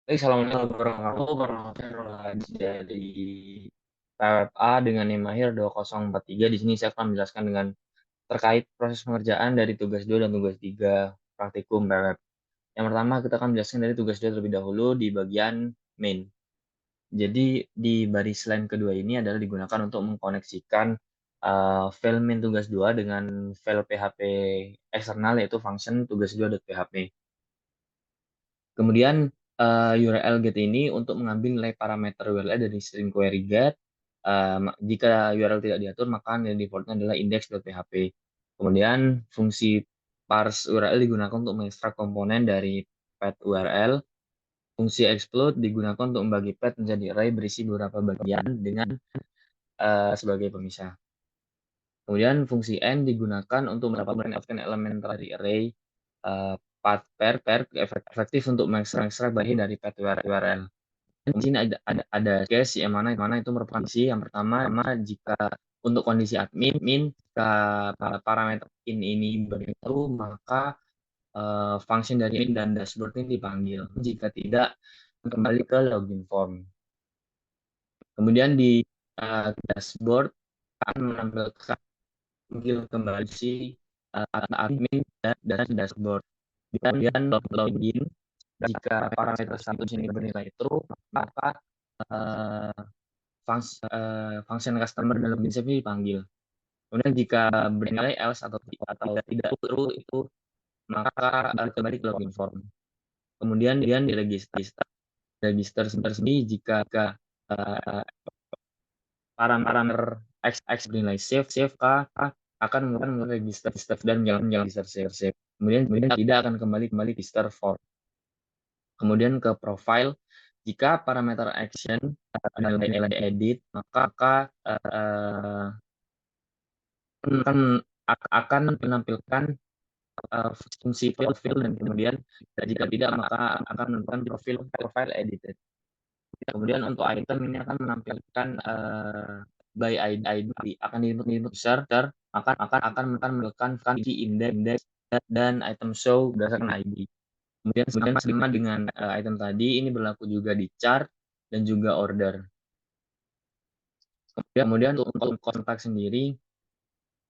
Baik, assalamualaikum warahmatullahi wabarakatuh. Dari PWFA dengan NIM akhir 2043. Di sini saya akan menjelaskan dengan terkait proses pengerjaan dari tugas 2 dan tugas 3 praktikum PWF. Yang pertama, kita akan menjelaskan dari tugas 2 terlebih dahulu di bagian main. Jadi, di baris line kedua ini adalah digunakan untuk mengkoneksikan file main tugas 2 dengan file PHP eksternal, yaitu function tugas 2.php. Kemudian URL get ini untuk mengambil nilai parameter URL dari string query get. Jika URL tidak diatur, maka nilai defaultnya adalah index.php. Kemudian fungsi parse URL digunakan untuk mengekstrak komponen dari path URL. Fungsi explode digunakan untuk membagi path menjadi array berisi beberapa bagian dengan sebagai pemisah. Kemudian fungsi end digunakan untuk mendapatkan elemen dari array. Path pair efektif untuk mengekstrak bagian dari path URL. Di sini ada case yang mana itu merupakan kondisi yang pertama, jika untuk kondisi admin, jika parameter ini baru, maka function dari in dan dashboard ini dipanggil. Jika tidak, kembali ke login form. Kemudian di dashboard akan menampilkan panggil kembali si admin dan dashboard. Kemudian login, jika parameter status ini bernilai true, maka function customer dalam login ini dipanggil. Kemudian jika bernilai else atau tidak true itu, maka kembali ke login form. Kemudian di register sendiri, jika parameter x bernilai save k akan menggunakan register dan jalan register save. Kemudian tidak akan kembali register for. Kemudian ke profile, jika parameter action nilai edit, maka akan menampilkan fungsi profile, dan kemudian jika tidak, maka akan menampilkan profile edited. Kemudian untuk item ini akan menampilkan by ID, akan di-input user, akan menampilkan di index dan item show berdasarkan ID. Kemudian sama dengan item tadi, ini berlaku juga di chart dan juga order. Kemudian untuk kontak sendiri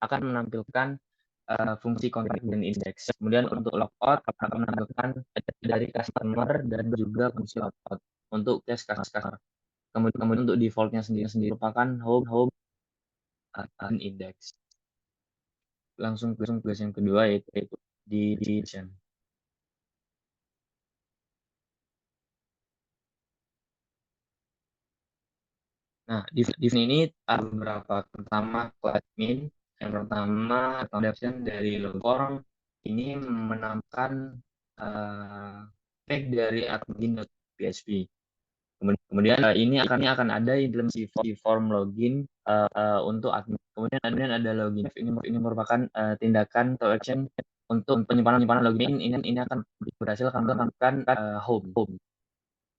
akan menampilkan fungsi kontak dan index. Kemudian untuk logout akan menampilkan dari customer dan juga fungsi logout untuk case customer. Kemudian untuk defaultnya sendiri merupakan home dan index. Langsung ke tugas yang kedua, yaitu di edition. Nah, di sini ini ada beberapa. Pertama, class admin. Yang pertama, adaptation dari logo form ini menampilkan tag dari admin.php. Kemudian ini akan ada di dalam si form login untuk admin. Kemudian ada login. Ini merupakan tindakan atau action untuk penyimpanan login. Ini akan berhasil akan melakukan home.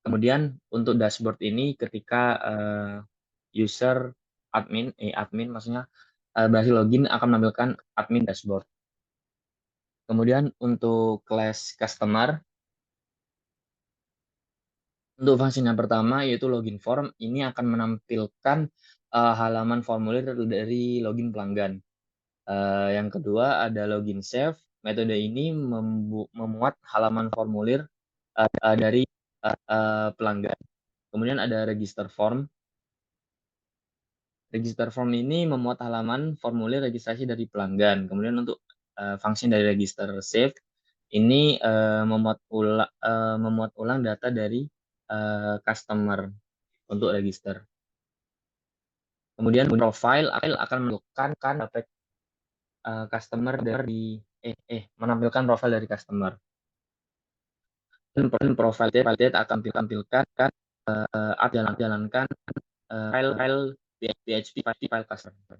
Kemudian untuk dashboard ini, ketika user admin maksudnya berhasil login, akan menampilkan admin dashboard. Kemudian untuk class customer, untuk fungsi yang pertama yaitu login form, ini akan menampilkan halaman formulir dari login pelanggan. Yang kedua ada login save. Metode ini memuat halaman formulir dari pelanggan. Kemudian ada register form. Register form ini memuat halaman formulir registrasi dari pelanggan. Kemudian untuk fungsi dari register save ini memuat ulang data dari customer untuk register. Kemudian profile akan menampilkan customer dari menampilkan profile dari customer. Dan profile date akan ditampilkan jalankan file PHP file customer.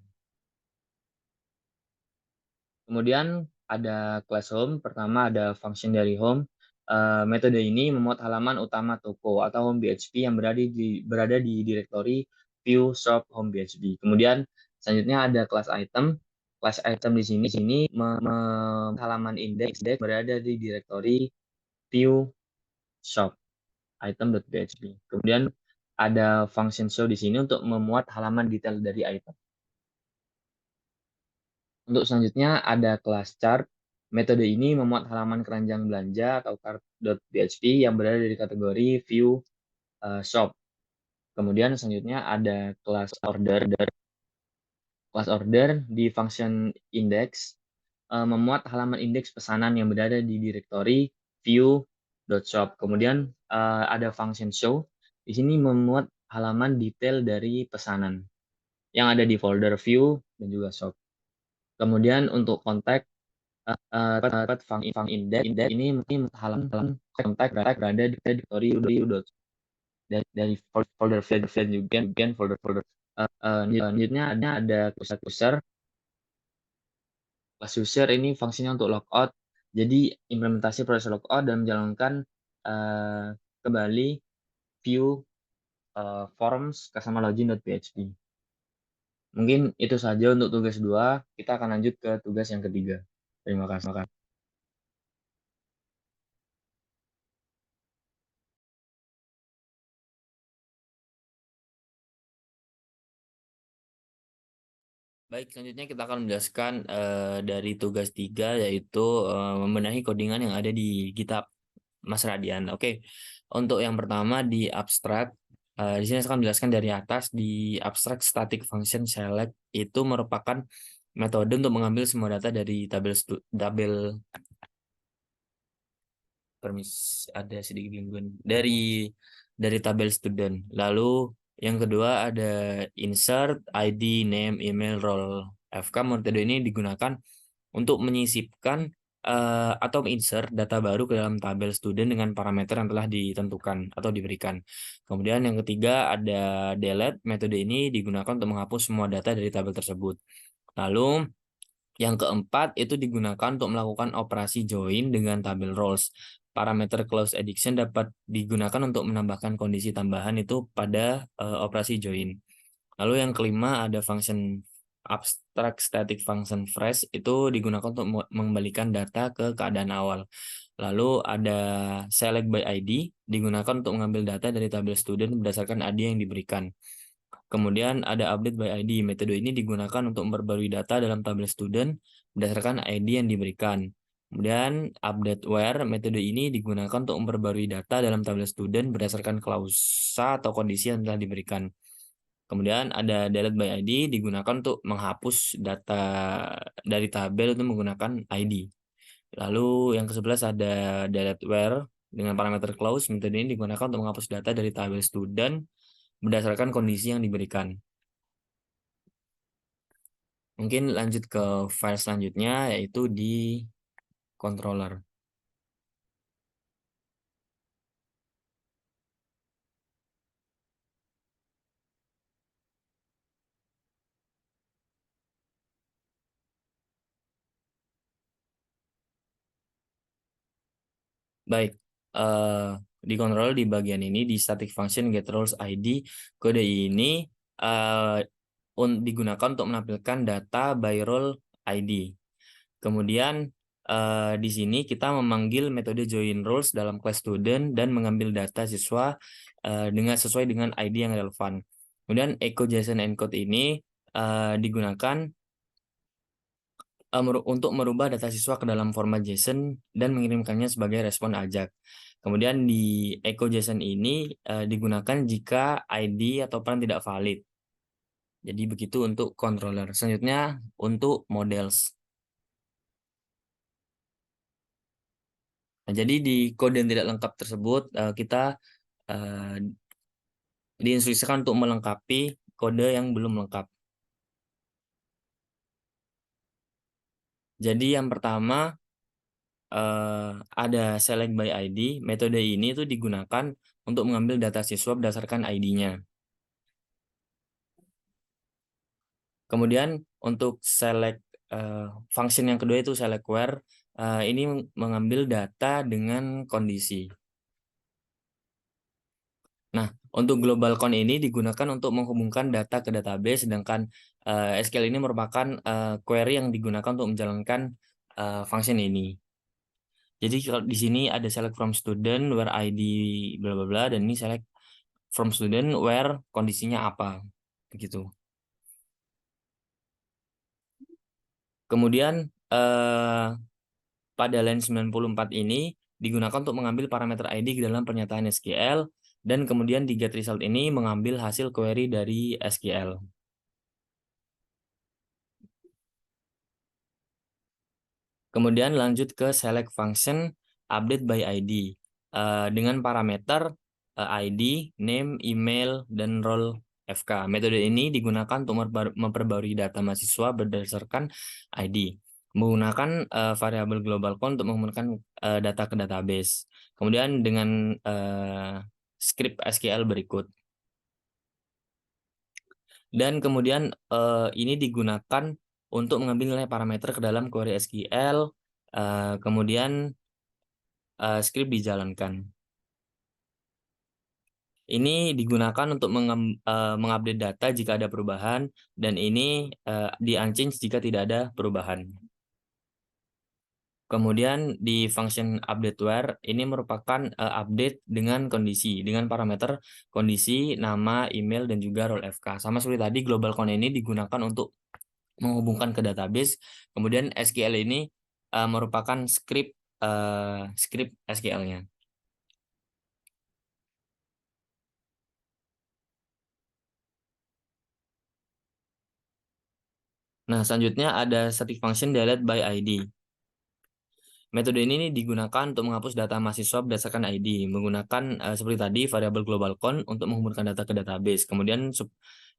Kemudian ada class home. Pertama ada function dari home. Metode ini memuat halaman utama toko atau home PHP yang berada di direktori view shop home PHP. Kemudian selanjutnya ada class item. Class item di sini halaman index berada di direktori view shop. item.php. Kemudian ada function show di sini untuk memuat halaman detail dari item. Untuk selanjutnya ada kelas chart. Metode ini memuat halaman keranjang belanja atau cart.php yang berada di kategori view shop. Kemudian selanjutnya ada kelas order. Kelas order di function index memuat halaman indeks pesanan yang berada di direktori view.shop. Kemudian ada function show. Di sini memuat halaman detail dari pesanan yang ada di folder view dan juga shop. Kemudian untuk kontak dapat function index ini halaman kontak berada di direktori dari folder view juga folder. Selanjutnya ada user. Kelas user ini fungsinya untuk logout. Jadi implementasi proses logout dan menjalankan kembali view forms customer login.php. Mungkin itu saja untuk tugas 2. Kita akan lanjut ke tugas yang ketiga. Terima kasih. Baik, selanjutnya kita akan menjelaskan dari tugas 3, yaitu membenahi codingan yang ada di GitHub Mas Radian. Oke, untuk yang pertama di abstract, di sini saya akan menjelaskan dari atas. Di abstract static function select itu merupakan metode untuk mengambil semua data dari tabel ada sedikit gangguan dari tabel student. Lalu yang kedua ada insert ID, name, email, role. FK metode ini digunakan untuk menyisipkan atau insert data baru ke dalam tabel student dengan parameter yang telah ditentukan atau diberikan. Kemudian yang ketiga ada delete. Metode ini digunakan untuk menghapus semua data dari tabel tersebut. Lalu yang keempat itu digunakan untuk melakukan operasi join dengan tabel roles. Parameter close addition dapat digunakan untuk menambahkan kondisi tambahan itu pada operasi join. Lalu yang kelima ada function abstract static function fresh, itu digunakan untuk mengembalikan data ke keadaan awal. Lalu ada select by ID, digunakan untuk mengambil data dari tabel student berdasarkan ID yang diberikan. Kemudian ada update by ID. Metode ini digunakan untuk memperbarui data dalam tabel student berdasarkan ID yang diberikan. Kemudian update where. Metode ini digunakan untuk memperbarui data dalam tabel student berdasarkan klausa atau kondisi yang telah diberikan. Kemudian ada delete by ID, digunakan untuk menghapus data dari tabel itu menggunakan ID. Lalu yang ke-11 ada delete where dengan parameter close. Metode ini digunakan untuk menghapus data dari tabel student berdasarkan kondisi yang diberikan. Mungkin lanjut ke file selanjutnya, yaitu di controller. Baik, di controller di bagian ini, di static function get roles ID, kode ini digunakan untuk menampilkan data by role ID. Kemudian di sini kita memanggil metode join roles dalam class student dan mengambil data siswa sesuai dengan ID yang relevan. Kemudian echo JSON encode ini digunakan untuk merubah data siswa ke dalam format JSON dan mengirimkannya sebagai respon ajak. Kemudian di echo JSON ini digunakan jika ID atau peran tidak valid. Jadi begitu untuk controller. Selanjutnya untuk models. Nah, jadi di kode yang tidak lengkap tersebut kita diinstruksikan untuk melengkapi kode yang belum lengkap. Jadi yang pertama ada select by ID. Metode ini tuh digunakan untuk mengambil data siswa berdasarkan ID-nya. Kemudian untuk select function yang kedua itu select where. Ini mengambil data dengan kondisi. Nah, untuk global count ini digunakan untuk menghubungkan data ke database, sedangkan SQL ini merupakan query yang digunakan untuk menjalankan function ini. Jadi kalau di sini ada select from student where ID bla bla bla, dan ini select from student where kondisinya apa begitu. Kemudian pada line 94 ini digunakan untuk mengambil parameter ID ke dalam pernyataan SQL, dan kemudian di get result ini mengambil hasil query dari SQL. Kemudian lanjut ke select function update by ID dengan parameter ID, name, email, dan role FK. Metode ini digunakan untuk memperbarui data mahasiswa berdasarkan ID. Menggunakan variabel global count untuk menggunakan data ke database. Kemudian dengan script SQL berikut. Dan kemudian ini digunakan untuk mengambil nilai parameter ke dalam query SQL. Kemudian script dijalankan. Ini digunakan untuk mengupdate data jika ada perubahan, dan ini di-unchange jika tidak ada perubahan. Kemudian di function update where ini merupakan update dengan kondisi, dengan parameter kondisi, nama, email, dan juga role FK. Sama seperti tadi, global count ini digunakan untuk menghubungkan ke database. Kemudian SQL ini merupakan script SQL-nya. Nah, selanjutnya ada static function delete by ID. Metode ini digunakan untuk menghapus data mahasiswa berdasarkan ID, menggunakan seperti tadi variabel global count untuk menghubungkan data ke database. Kemudian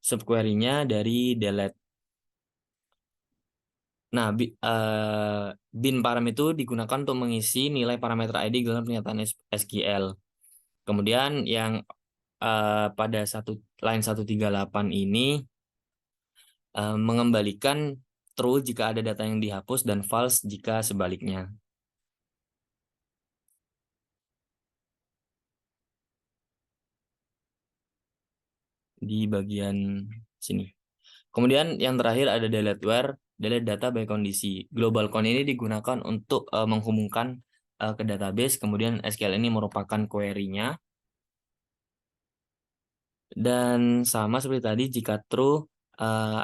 subquery-nya dari delete. Nah, bin param itu digunakan untuk mengisi nilai parameter ID dalam pernyataan SQL. Kemudian yang pada line 138 ini mengembalikan true jika ada data yang dihapus dan false jika sebaliknya. Di bagian sini. Kemudian yang terakhir ada delete where, delete data by kondisi. Global count ini digunakan untuk menghubungkan ke database, kemudian SQL ini merupakan query-nya. Dan sama seperti tadi, jika true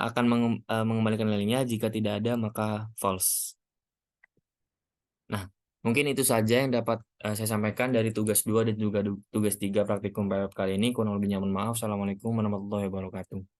akan mengembalikan nilainya, jika tidak ada maka false. Nah, mungkin itu saja yang dapat saya sampaikan dari tugas 2 dan juga tugas 3 praktikum PWP kali ini. Kurang lebihnya mohon maaf. Assalamualaikum warahmatullahi wabarakatuh.